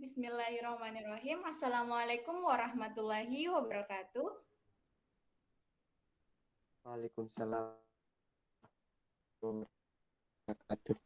Bismillahirrahmanirrahim. Assalamualaikum warahmatullahi wabarakatuh. Waalaikumsalam warahmatullahi wabarakatuh.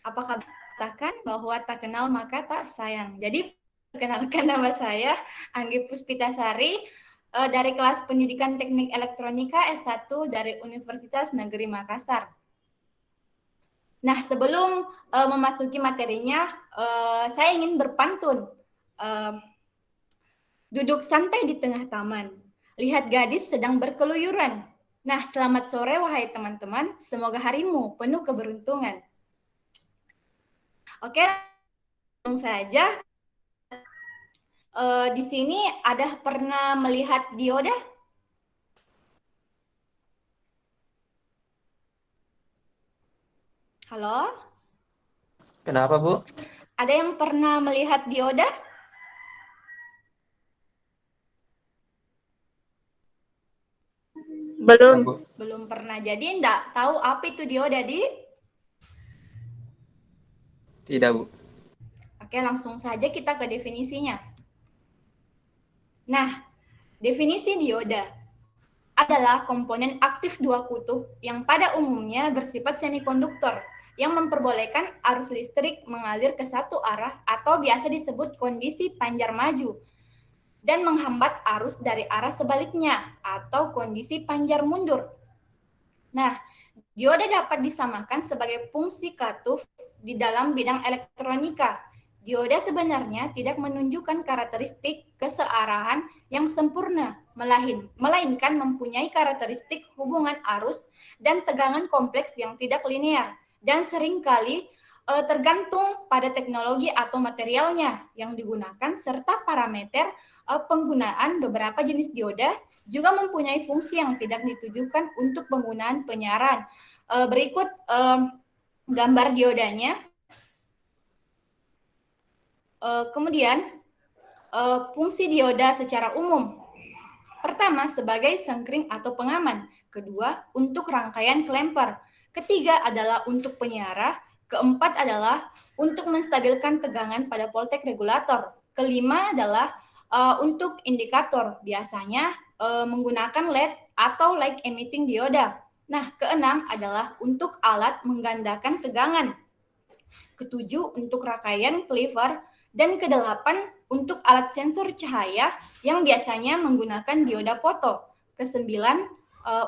Apakah katakan bahwa tak kenal maka tak sayang. Jadi perkenalkan, nama saya Anggi Puspitasari dari kelas Pendidikan Teknik Elektronika S1 dari Universitas Negeri Makassar. Nah, sebelum memasuki materinya, saya ingin berpantun. Duduk santai di tengah taman, lihat gadis sedang berkeluyuran. Nah, selamat sore wahai teman-teman, semoga harimu penuh keberuntungan. Oke, langsung saja. Di sini ada pernah melihat dioda? Halo? Kenapa, Bu? Ada yang pernah melihat dioda? Belum. Bu. Belum pernah. Jadi enggak tahu apa itu dioda, Di? Tidak, Bu. Oke, langsung saja kita ke definisinya. Nah, definisi dioda adalah komponen aktif dua kutub yang pada umumnya bersifat semikonduktor yang memperbolehkan arus listrik mengalir ke satu arah atau biasa disebut kondisi panjar maju dan menghambat arus dari arah sebaliknya atau kondisi panjar mundur. Nah, dioda dapat disamakan sebagai fungsi katup di dalam bidang elektronika. Dioda sebenarnya tidak menunjukkan karakteristik kesearahan yang sempurna, melainkan mempunyai karakteristik hubungan arus dan tegangan kompleks yang tidak linear dan seringkali tergantung pada teknologi atau materialnya yang digunakan serta parameter penggunaan. Beberapa jenis dioda juga mempunyai fungsi yang tidak ditujukan untuk penggunaan penyiaran. Berikut gambar diodanya. Kemudian fungsi dioda secara umum. Pertama, sebagai sengkring atau pengaman. Kedua, untuk rangkaian klemper. Ketiga adalah untuk penyiara. Keempat adalah untuk menstabilkan tegangan pada voltage regulator. Kelima adalah untuk indikator. Biasanya menggunakan LED atau light emitting dioda. Nah, keenam adalah untuk alat menggandakan tegangan. Ketujuh, untuk rangkaian cleaver. Dan kedelapan, untuk alat sensor cahaya yang biasanya menggunakan dioda foto. Kesembilan,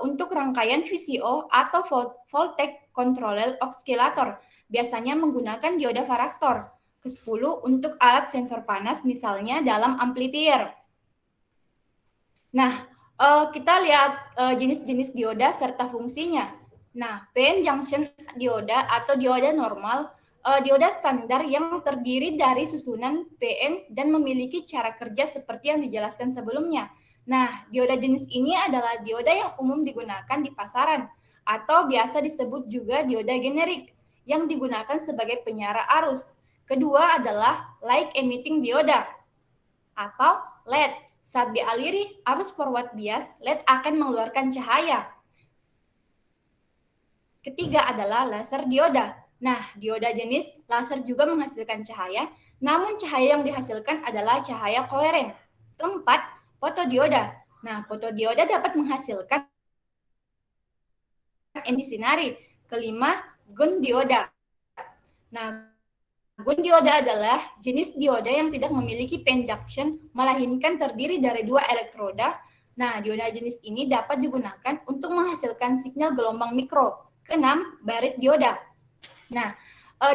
untuk rangkaian VCO atau voltage control oscillator, biasanya menggunakan dioda varaktor. Ke-10, untuk alat sensor panas misalnya dalam amplifier. Nah, kita lihat jenis-jenis dioda serta fungsinya. Nah, PN junction dioda atau dioda normal, dioda standar yang terdiri dari susunan PN dan memiliki cara kerja seperti yang dijelaskan sebelumnya. Nah, dioda jenis ini adalah dioda yang umum digunakan di pasaran atau biasa disebut juga dioda generik yang digunakan sebagai penyiar arus. Kedua adalah light emitting dioda atau LED. Saat dialiri arus forward bias, LED akan mengeluarkan cahaya. Ketiga adalah laser dioda. Nah, dioda jenis laser juga menghasilkan cahaya, namun cahaya yang dihasilkan adalah cahaya koheren. Keempat, fotodioda. Nah, fotodioda dapat menghasilkan energi sinari. Kelima, gun dioda. Nah, gun dioda adalah jenis dioda yang tidak memiliki PN junction, melainkan terdiri dari dua elektroda. Nah, dioda jenis ini dapat digunakan untuk menghasilkan sinyal gelombang mikro. Keenam, barit dioda. Nah,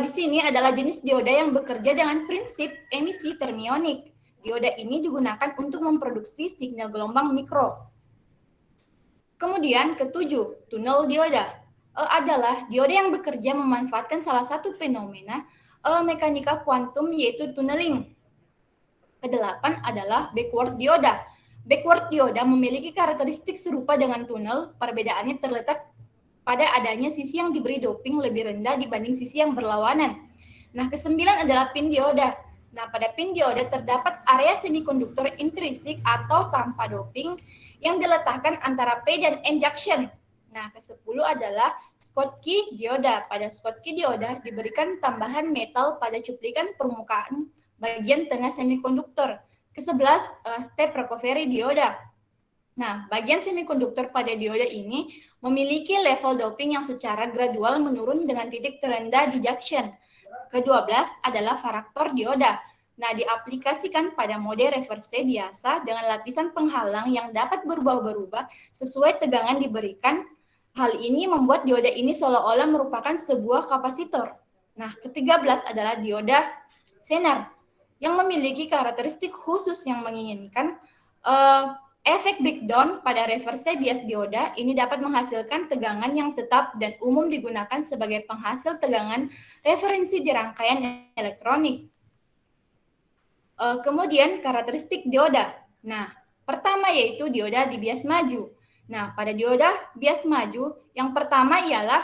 di sini adalah jenis dioda yang bekerja dengan prinsip emisi termionik. Dioda ini digunakan untuk memproduksi sinyal gelombang mikro. Kemudian ketujuh, tunnel dioda adalah dioda yang bekerja memanfaatkan salah satu fenomena mekanika kuantum yaitu tunneling. Kedelapan adalah backward dioda. Backward dioda memiliki karakteristik serupa dengan tunnel, perbedaannya terletak pada adanya sisi yang diberi doping lebih rendah dibanding sisi yang berlawanan. Nah, kesembilan adalah pin dioda. Nah, pada pin dioda terdapat area semikonduktor intrinsik atau tanpa doping yang diletakkan antara P dan N junction. Nah, ke-10 adalah Schottky dioda. Pada Schottky dioda diberikan tambahan metal pada cuplikan permukaan bagian tengah semikonduktor. Ke-11 step recovery dioda. Nah, bagian semikonduktor pada dioda ini memiliki level doping yang secara gradual menurun dengan titik terendah di junction. Ke-12 adalah varaktor dioda. Nah, diaplikasikan pada mode reverse biasa dengan lapisan penghalang yang dapat berubah-berubah sesuai tegangan diberikan. Hal ini membuat dioda ini seolah-olah merupakan sebuah kapasitor. Nah, ke-13 adalah dioda Zener yang memiliki karakteristik khusus yang menginginkan efek breakdown pada reverse bias dioda ini dapat menghasilkan tegangan yang tetap dan umum digunakan sebagai penghasil tegangan referensi di rangkaian elektronik. Kemudian karakteristik dioda. Nah, pertama yaitu dioda di bias maju. Nah, pada dioda bias maju, yang pertama ialah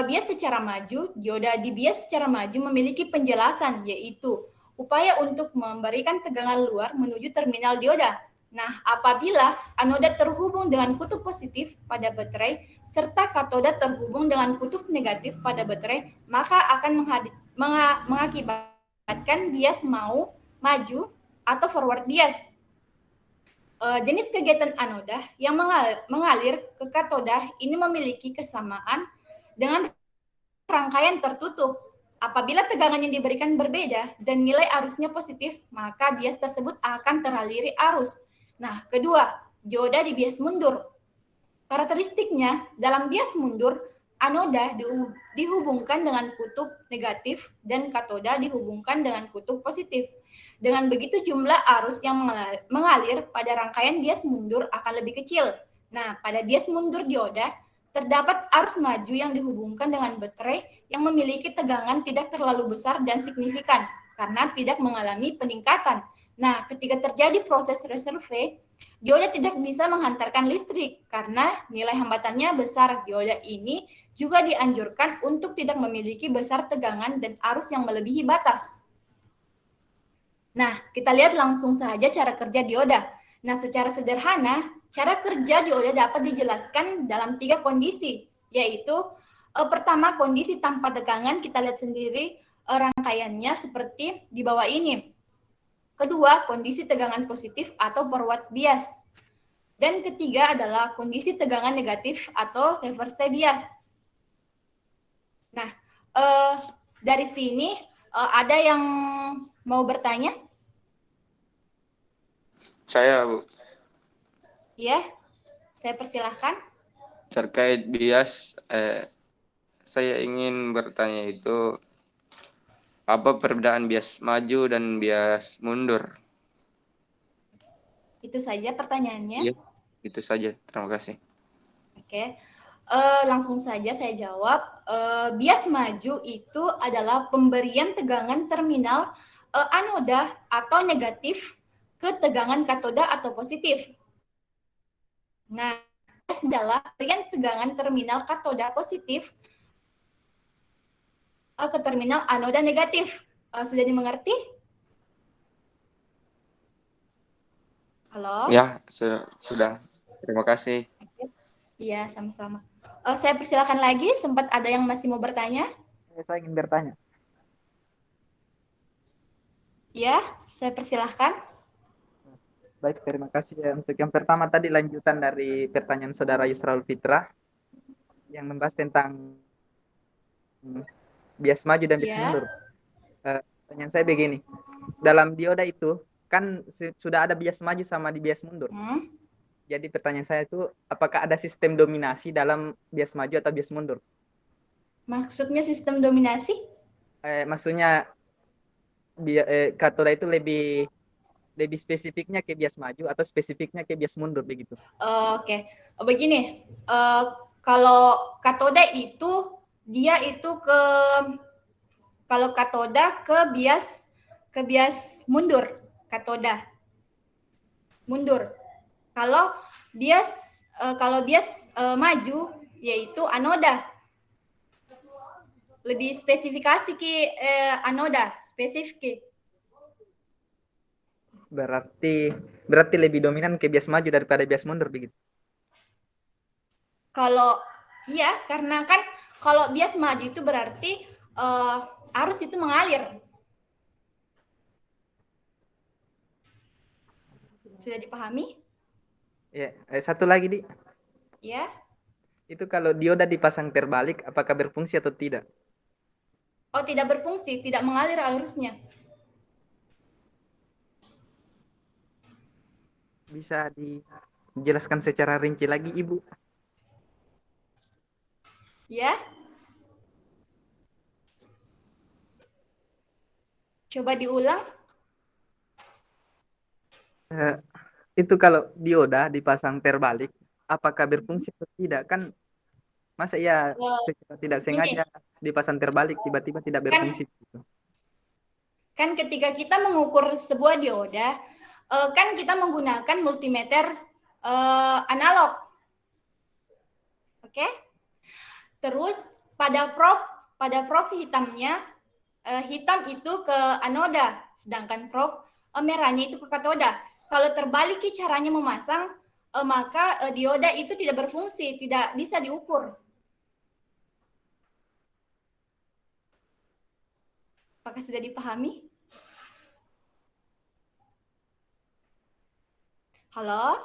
bias secara maju. Dioda di bias secara maju memiliki penjelasan yaitu upaya untuk memberikan tegangan luar menuju terminal dioda. Nah, apabila anoda terhubung dengan kutub positif pada baterai serta katoda terhubung dengan kutub negatif pada baterai, maka akan mengakibatkan bias maju atau forward bias. Jenis kegiatan anoda yang mengalir ke katoda ini memiliki kesamaan dengan rangkaian tertutup. Apabila tegangan yang diberikan berbeda dan nilai arusnya positif, maka bias tersebut akan teraliri arus. Nah, kedua, dioda di bias mundur. Karakteristiknya, dalam bias mundur, anoda dihubungkan dengan kutub negatif dan katoda dihubungkan dengan kutub positif. Dengan begitu jumlah arus yang mengalir pada rangkaian bias mundur akan lebih kecil. Nah, pada bias mundur dioda, terdapat arus maju yang dihubungkan dengan baterai yang memiliki tegangan tidak terlalu besar dan signifikan karena tidak mengalami peningkatan. Nah, ketika terjadi proses reserve, dioda tidak bisa menghantarkan listrik karena nilai hambatannya besar. Dioda ini juga dianjurkan untuk tidak memiliki besar tegangan dan arus yang melebihi batas. Nah, kita lihat langsung saja cara kerja dioda. Nah, secara sederhana, cara kerja dioda dapat dijelaskan dalam 3 kondisi, yaitu pertama kondisi tanpa tegangan, kita lihat sendiri rangkaiannya seperti di bawah ini. Kedua, kondisi tegangan positif atau forward bias. Dan ketiga adalah kondisi tegangan negatif atau reverse bias. Nah, dari sini ada yang mau bertanya? Saya, Bu. Ya, saya persilahkan. Terkait bias, saya ingin bertanya itu, apa perbedaan bias maju dan bias mundur? Itu saja pertanyaannya. Iya, itu saja. Terima kasih. Oke, langsung saja saya jawab. Bias maju itu adalah pemberian tegangan terminal anoda atau negatif ke tegangan katoda atau positif. Nah, bias adalah pemberian tegangan terminal katoda positif ke terminal anoda negatif. Sudah dimengerti? Halo? Ya, sudah. Terima kasih. Iya, sama-sama. Saya persilakan lagi, sempat ada yang masih mau bertanya? Saya ingin bertanya. Ya, saya persilahkan. Baik, terima kasih ya. Untuk yang pertama tadi lanjutan dari pertanyaan saudara Yusraul Fitrah yang membahas tentang bias maju dan bias mundur. Pertanyaan saya begini, dalam dioda itu kan sudah ada bias maju sama di bias mundur. Jadi pertanyaan saya itu, apakah ada sistem dominasi dalam bias maju atau bias mundur? Maksudnya sistem dominasi? Maksudnya katoda itu lebih spesifiknya ke bias maju atau spesifiknya ke bias mundur begitu? Oke. Begini, kalau katoda itu dia itu kalau katoda ke bias mundur, katoda mundur. Kalau bias maju yaitu anoda. Lebih spesifikasi ke anoda, spesifik. Berarti lebih dominan ke bias maju daripada bias mundur begitu. Kalau iya, karena kan kalau bias maju itu berarti arus itu mengalir. Sudah dipahami? Ya, satu lagi, Di. Ya. Itu kalau dioda dipasang terbalik, apakah berfungsi atau tidak? Oh, tidak berfungsi, tidak mengalir arusnya. Bisa dijelaskan secara rinci lagi, Ibu? Ya. Coba diulang. Itu kalau dioda dipasang terbalik, apakah berfungsi atau tidak? Kan masa ya tidak sengaja dipasang terbalik, tiba-tiba tidak berfungsi. Kan ketika kita mengukur sebuah dioda, kan kita menggunakan multimeter analog. Oke? Terus pada prof hitamnya, hitam itu ke anoda, sedangkan prof merahnya itu ke katoda. Kalau terbalik caranya memasang, maka dioda itu tidak berfungsi, tidak bisa diukur. Apakah sudah dipahami? Halo?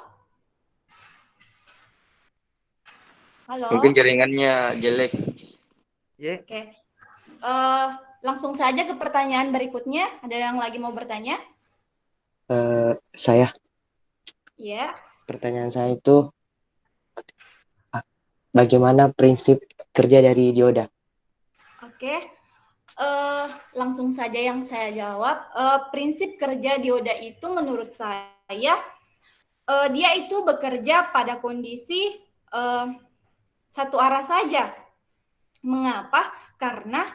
Halo? Mungkin jaringannya jelek. Yeah. Oke. Langsung saja ke pertanyaan berikutnya. Ada yang lagi mau bertanya? Saya. Ya. Pertanyaan saya itu, bagaimana prinsip kerja dari dioda? Oke. Langsung saja yang saya jawab. Prinsip kerja dioda itu menurut saya, dia itu bekerja pada kondisi satu arah saja. Mengapa? Karena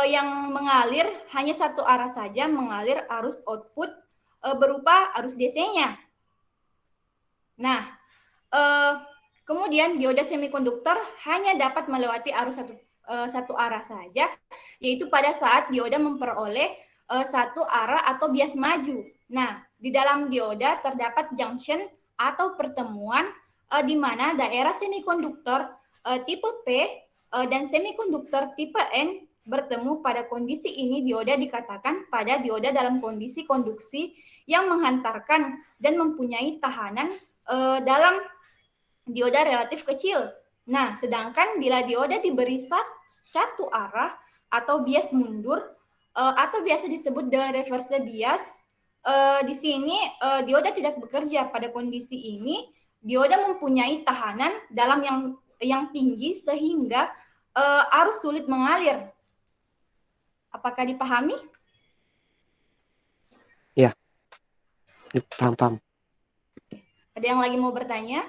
yang mengalir hanya satu arah saja, mengalir arus output berupa arus DC-nya. Nah, kemudian dioda semikonduktor hanya dapat melewati arus satu arah saja, yaitu pada saat dioda memperoleh satu arah atau bias maju. Nah, di dalam dioda terdapat junction atau pertemuan di mana daerah semikonduktor tipe P dan semikonduktor tipe N bertemu. Pada kondisi ini dioda dikatakan pada dioda dalam kondisi konduksi yang menghantarkan dan mempunyai tahanan dalam dioda relatif kecil. Nah, sedangkan bila dioda diberi satu arah atau bias mundur atau biasa disebut dengan reverse bias, di sini dioda tidak bekerja. Pada kondisi ini dioda mempunyai tahanan dalam yang tinggi sehingga arus sulit mengalir. Apakah dipahami? Ya, paham. Ada yang lagi mau bertanya?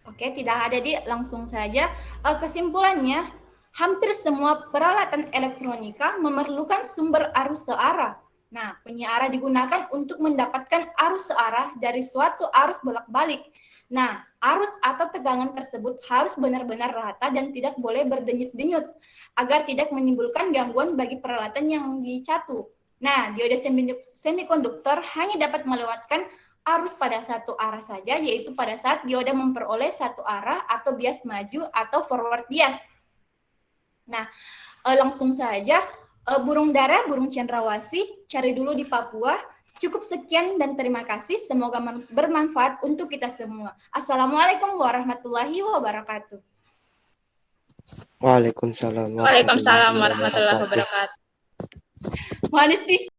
Oke, tidak ada, Di. Langsung saja. Kesimpulannya, hampir semua peralatan elektronika memerlukan sumber arus searah. Nah, penyiar digunakan untuk mendapatkan arus searah dari suatu arus bolak-balik. Nah, arus atau tegangan tersebut harus benar-benar rata dan tidak boleh berdenyut-denyut agar tidak menimbulkan gangguan bagi peralatan yang dicatu. Nah, dioda semikonduktor hanya dapat melewatkan arus pada satu arah saja, yaitu pada saat dioda memperoleh satu arah atau bias maju atau forward bias. Nah, langsung saja, burung dara, burung cendrawasih, cari dulu di Papua. Cukup sekian dan terima kasih. Semoga bermanfaat untuk kita semua. Assalamualaikum warahmatullahi wabarakatuh. Waalaikumsalam Waalaikumsalam warahmatullahi wabarakatuh. Maniti.